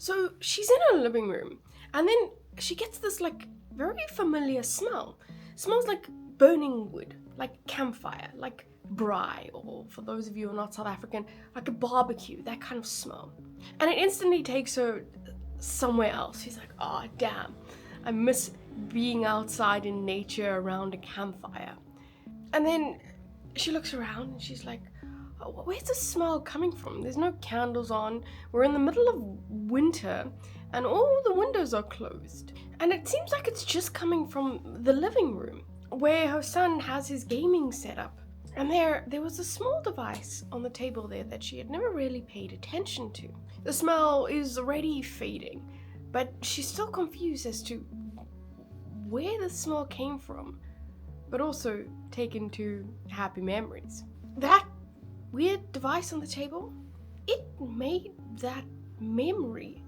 So she's in her living room, and then she gets this like very familiar smell. Smells like burning wood, like campfire, like braai, or for those of you who are not South African, like a barbecue, that kind of smell. And it instantly takes her somewhere else. She's like, oh damn, I miss being outside in nature around a campfire. And then she looks around and she's like, oh, where's the smell coming from? There's no candles on. We're in the middle of winter and all the windows are closed. And it seems like it's just coming from the living room where her son has his gaming setup. And there was a small device on the table there that she had never really paid attention to. The smell is already fading, but she's still confused as to where the smell came from, but also taken to happy memories. That weird device on the table, it made that memory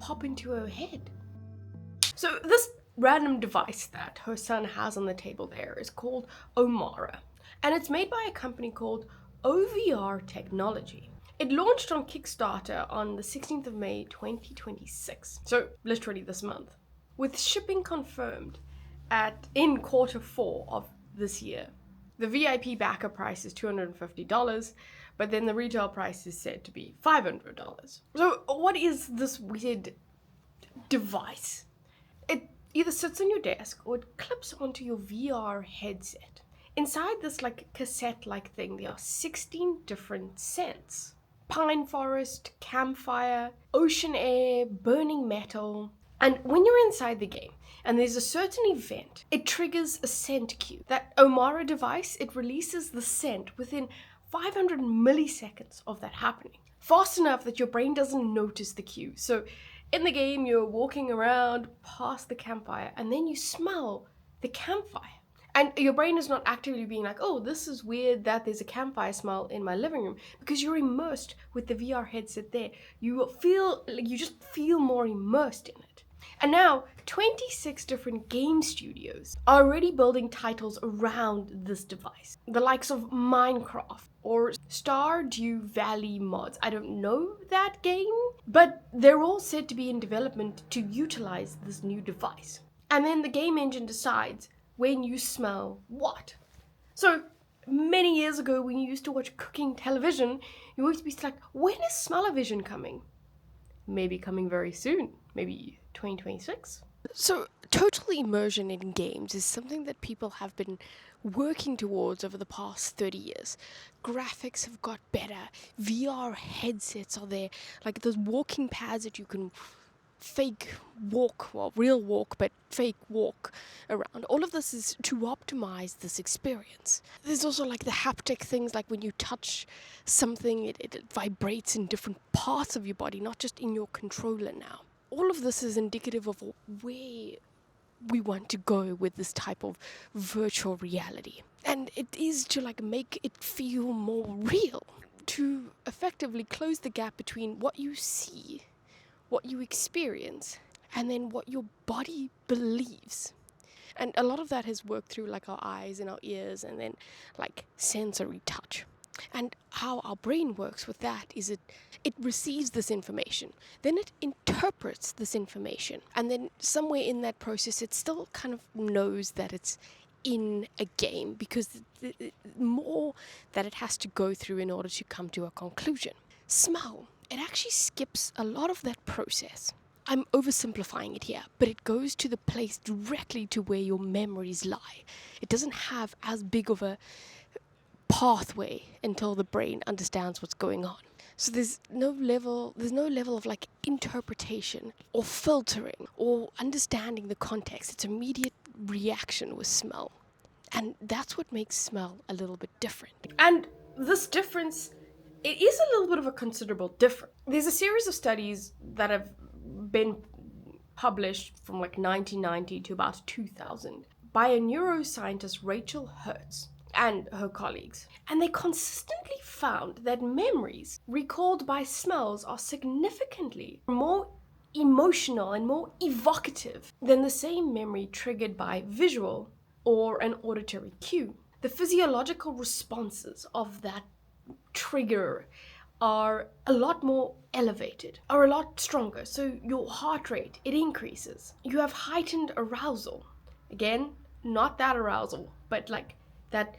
pop into her head. So this random device that her son has on the table there is called Omara, and it's made by a company called OVR Technology. It launched on Kickstarter on the 16th of May 2026, so literally this month, with shipping confirmed in Q4 of this year. The VIP backer price is $250, but then the retail price is said to be $500. So what is this weird device? It either sits on your desk or it clips onto your VR headset. Inside this like cassette-like thing, there are 16 different scents. Pine forest, campfire, ocean air, burning metal. And when you're inside the game and there's a certain event, it triggers a scent cue. That Omara device, it releases the scent within 500 milliseconds of that happening. Fast enough that your brain doesn't notice the cue. So in the game, you're walking around past the campfire and then you smell the campfire. And your brain is not actively being like, oh, this is weird that there's a campfire smell in my living room, because you're immersed with the VR headset there. You just feel more immersed in it. And now 26 different game studios are already building titles around this device. The likes of Minecraft or Stardew Valley mods. I don't know that game, but they're all said to be in development to utilize this new device. And then the game engine decides when you smell what. So many years ago, when you used to watch cooking television, you always be like, when is smell-o-vision coming? Maybe coming very soon, maybe 2026. So total immersion in games is something that people have been working towards over the past 30 years. Graphics have got better, VR headsets are there, like those walking pads that you can fake walk, well, real walk, but fake walk around. All of this is to optimize this experience. There's also like the haptic things, like when you touch something, it vibrates in different parts of your body, not just in your controller now. All of this is indicative of where we want to go with this type of virtual reality. And it is to like make it feel more real, to effectively close the gap between what you see, what you experience, and then what your body believes. And a lot of that has worked through like our eyes and our ears and then like sensory touch. And how our brain works with that is it receives this information, then it interprets this information, and then somewhere in that process it still kind of knows that it's in a game, because more that it has to go through in order to come to a conclusion. Smell, it actually skips a lot of that process. I'm oversimplifying it here, but it goes to the place directly to where your memories lie. It doesn't have as big of a pathway until the brain understands what's going on. So there's no level of like interpretation or filtering or understanding the context. It's immediate reaction with smell. And that's what makes smell a little bit different. And this difference, it is a little bit of a considerable difference. There's a series of studies that have been published from like 1990 to about 2000 by a neuroscientist, Rachel Hertz, and her colleagues. And they consistently found that memories recalled by smells are significantly more emotional and more evocative than the same memory triggered by visual or an auditory cue. The physiological responses of that trigger are a lot more elevated, are a lot stronger. So your heart rate, it increases. You have heightened arousal. Again, not that arousal, but like that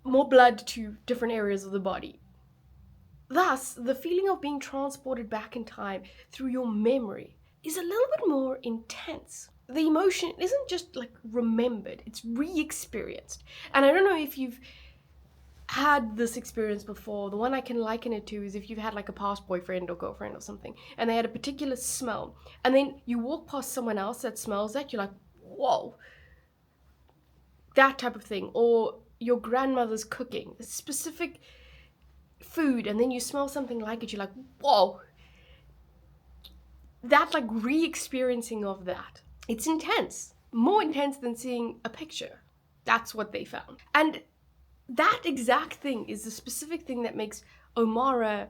more blood to different areas of the body. Thus, the feeling of being transported back in time through your memory is a little bit more intense. The emotion isn't just like remembered, it's re-experienced. And I don't know if you've had this experience before. The one I can liken it to is if you've had like a past boyfriend or girlfriend or something, and they had a particular smell, and then you walk past someone else that smells that, you're like, whoa, that type of thing. Or your grandmother's cooking a specific food, and then you smell something like it, you're like, whoa. That like re-experiencing of that, it's intense, more intense than seeing a picture. That's what they found. And that exact thing is the specific thing that makes Omara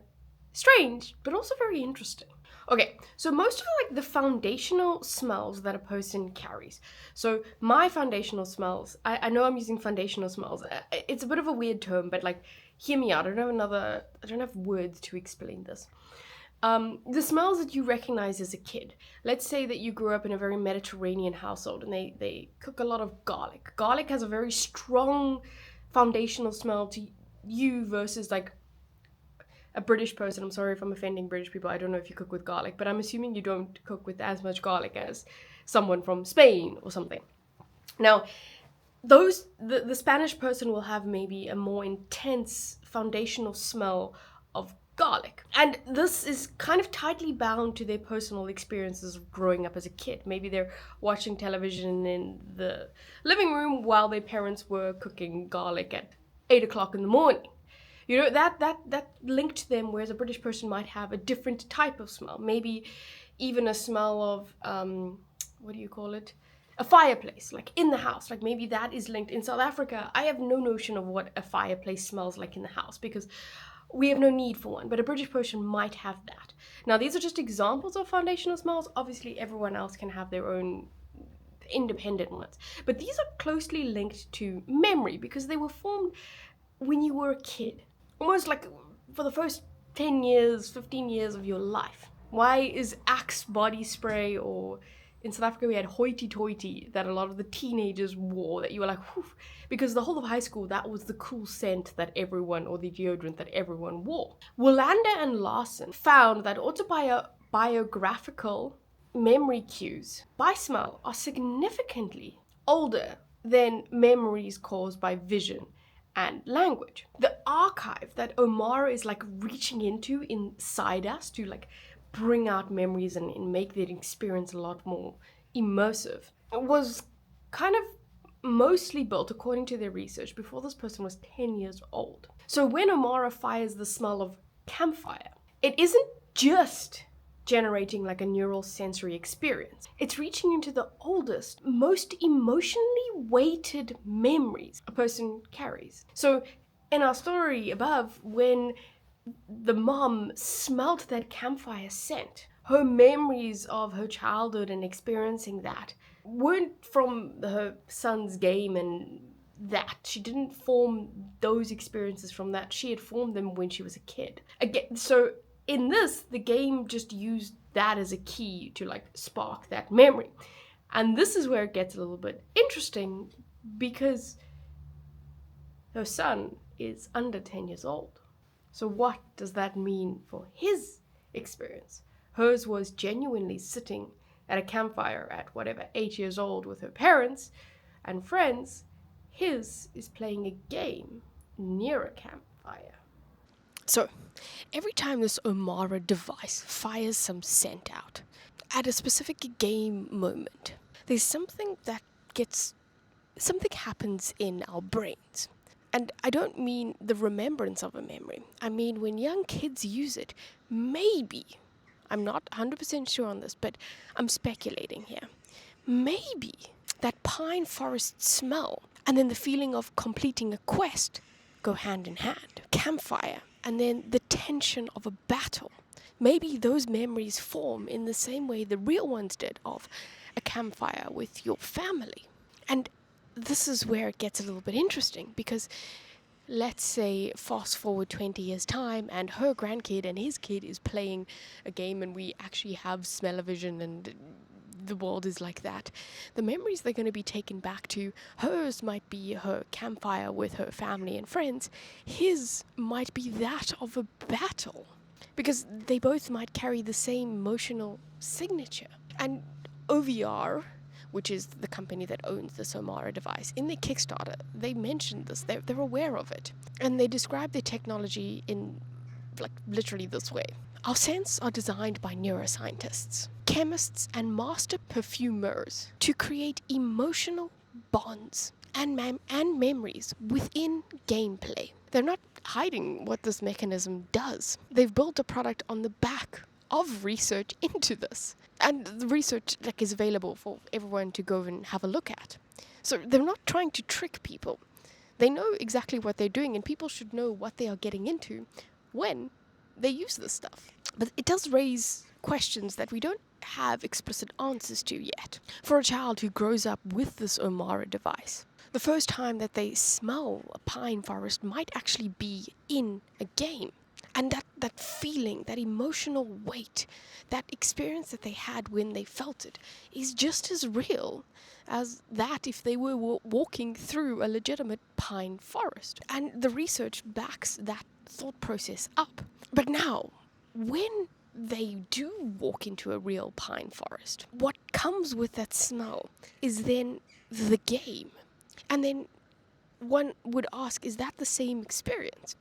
strange, but also very interesting. Okay, so most of like the foundational smells that a person carries. So my foundational smells, I know I'm using foundational smells. It's a bit of a weird term, but like, hear me out. I don't have words to explain this. The smells that you recognize as a kid. Let's say that you grew up in a very Mediterranean household and they cook a lot of garlic. Garlic has a very strong foundational smell to you versus like a British person. I'm sorry if I'm offending British people. I don't know if you cook with garlic, but I'm assuming you don't cook with as much garlic as someone from Spain or something. Now, the Spanish person will have maybe a more intense foundational smell of garlic. And this is kind of tightly bound to their personal experiences of growing up as a kid. Maybe they're watching television in the living room while their parents were cooking garlic at 8 o'clock in the morning. You know, that linked to them, whereas a British person might have a different type of smell. Maybe even a smell of, what do you call it? A fireplace, like in the house. Like maybe that is linked. In South Africa, I have no notion of what a fireplace smells like in the house because we have no need for one, but a British person might have that. Now, these are just examples of foundational smells. Obviously, everyone else can have their own independent ones. But these are closely linked to memory because they were formed when you were a kid. Almost like for the first 10 years, 15 years of your life. Why is Axe body spray, or in South Africa we had hoity-toity that a lot of the teenagers wore, that you were like, whew, because the whole of high school, that was the cool scent that everyone, or the deodorant that everyone wore. Wilander and Larson found that autobiographical memory cues by smell are significantly older than memories caused by vision and language. The archive that Omara is like reaching into inside us to like bring out memories and make that experience a lot more immersive was kind of mostly built, according to their research, before this person was 10 years old. So when Omara fires the smell of campfire, it isn't just generating like a neural sensory experience. It's reaching into the oldest, most emotionally weighted memories a person carries. So in our story above, when the mom smelt that campfire scent, her memories of her childhood and experiencing that weren't from her son's game, and that she didn't form those experiences from that. She had formed them when she was a kid. Again, so in this, the game just used that as a key to like spark that memory. And this is where it gets a little bit interesting because her son is under 10 years old. So what does that mean for his experience? Hers was genuinely sitting at a campfire at whatever, 8 years old with her parents and friends. His is playing a game near a campfire. So, every time this Omara device fires some scent out, at a specific game moment, there's something happens in our brains. And I don't mean the remembrance of a memory. I mean when young kids use it, maybe, I'm not 100% sure on this, but I'm speculating here, maybe that pine forest smell and then the feeling of completing a quest go hand in hand. Campfire and then the tension of a battle. Maybe those memories form in the same way the real ones did of a campfire with your family. And this is where it gets a little bit interesting because let's say fast forward 20 years time and her grandkid and his kid is playing a game and we actually have smell-o-vision and the world is like that. The memories they're going to be taken back to, hers might be her campfire with her family and friends, his might be that of a battle. Because they both might carry the same emotional signature. And OVR, which is the company that owns this Omara device, in their Kickstarter, they mentioned this. They're aware of it. And they describe the technology in, like, literally this way. Our scents are designed by neuroscientists, chemists, and master perfumers to create emotional bonds and memories within gameplay. They're not hiding what this mechanism does. They've built a product on the back of research into this. And the research is available for everyone to go and have a look at. So they're not trying to trick people. They know exactly what they're doing, and people should know what they are getting into when they use this stuff. But it does raise questions that we don't have explicit answers to yet. For a child who grows up with this Omara device, the first time that they smell a pine forest might actually be in a game. And that feeling, that emotional weight, that experience that they had when they felt it is just as real as that if they were walking through a legitimate pine forest. And the research backs that thought process up. But now, when they do walk into a real pine forest, what comes with that smell is then the game. And then one would ask, is that the same experience?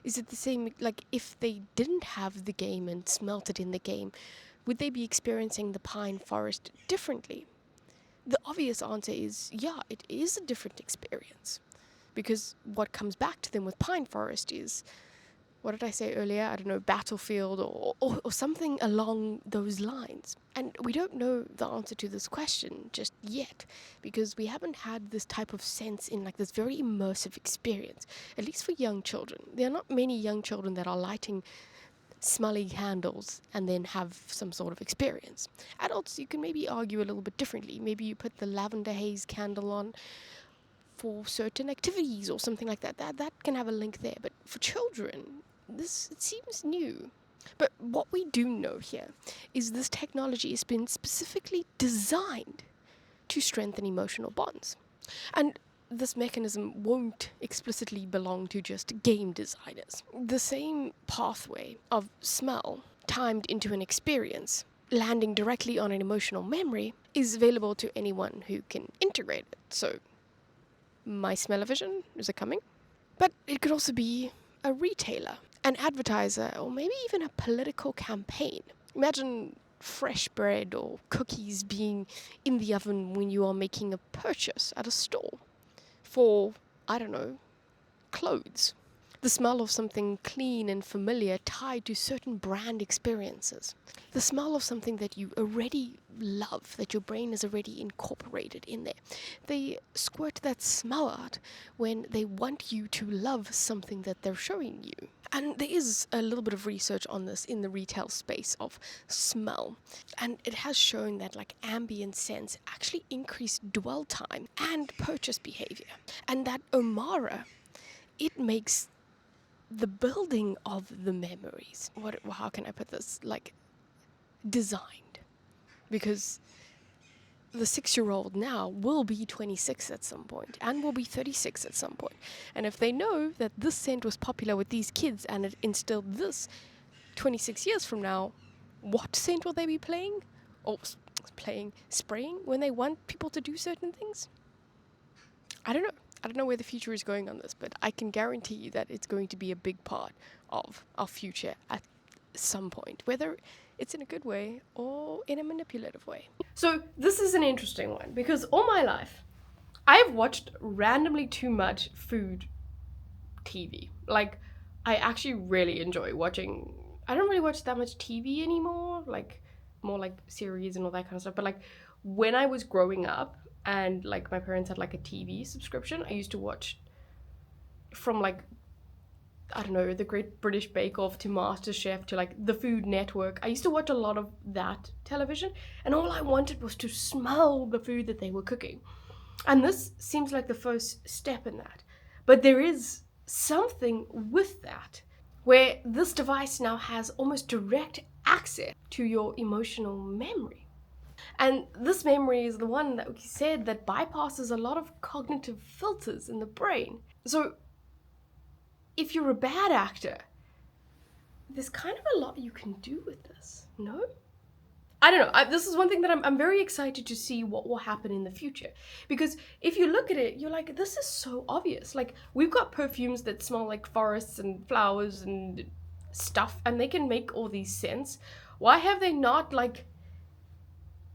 Is it the same, like, if they didn't have the game and smelt it in the game, would they be experiencing the pine forest differently? The obvious answer is, yeah, it is a different experience. Because what comes back to them with pine forest is, what did I say earlier? I don't know, battlefield or something along those lines. And we don't know the answer to this question just yet, because we haven't had this type of sense in like this very immersive experience, at least for young children. There are not many young children that are lighting smelly candles and then have some sort of experience. Adults, you can maybe argue a little bit differently. Maybe you put the lavender haze candle on for certain activities or something like that. That can have a link there. But for children, it seems new. But what we do know here is this technology has been specifically designed to strengthen emotional bonds. And this mechanism won't explicitly belong to just game designers. The same pathway of smell timed into an experience, landing directly on an emotional memory, is available to anyone who can integrate it. So, my smell-o-vision, is it coming? But it could also be a retailer, an advertiser, or maybe even a political campaign. Imagine fresh bread or cookies being in the oven when you are making a purchase at a store for, I don't know, clothes. The smell of something clean and familiar tied to certain brand experiences. The smell of something that you already love, that your brain has already incorporated in there. They squirt that smell out when they want you to love something that they're showing you. And there is a little bit of research on this in the retail space of smell. And it has shown that like ambient scents actually increase dwell time and purchase behavior. And that Omara, it makes the building of the memories, how can I put this, like, designed. Because the 6-year-old now will be 26 at some point and will be 36 at some point. And if they know that this scent was popular with these kids and it instilled this 26 years from now, what scent will they be playing? Or spraying when they want people to do certain things? I don't know. I don't know where the future is going on this, but I can guarantee you that it's going to be a big part of our future at some point, whether it's in a good way or in a manipulative way. So this is an interesting one, because all my life, I've watched randomly too much food TV. Like, I actually really enjoy watching, I don't really watch that much TV anymore, like, more like series and all that kind of stuff, but like, when I was growing up, and like my parents had like a TV subscription, I used to watch from like, I don't know, the Great British Bake Off to MasterChef to like the Food Network. I used to watch a lot of that television, and all I wanted was to smell the food that they were cooking. And this seems like the first step in that. But there is something with that, where this device now has almost direct access to your emotional memory. And this memory is the one that we said that bypasses a lot of cognitive filters in the brain. So if you're a bad actor, there's kind of a lot you can do with this, no? I don't know. This is one thing that I'm very excited to see what will happen in the future. Because if you look at it, you're like, this is so obvious. Like, we've got perfumes that smell like forests and flowers and stuff, and they can make all these scents. Why have they not, like,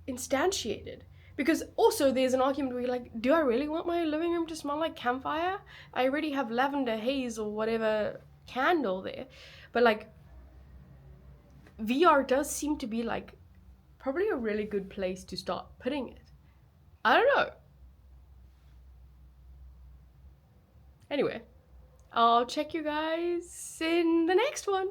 instantiated? Because also there's an argument where you're like, do I really want my living room to smell like campfire? I already have lavender haze or whatever candle there. But, like, VR does seem to be, like, probably a really good place to start putting it. I don't know. Anyway, I'll check you guys in the next one.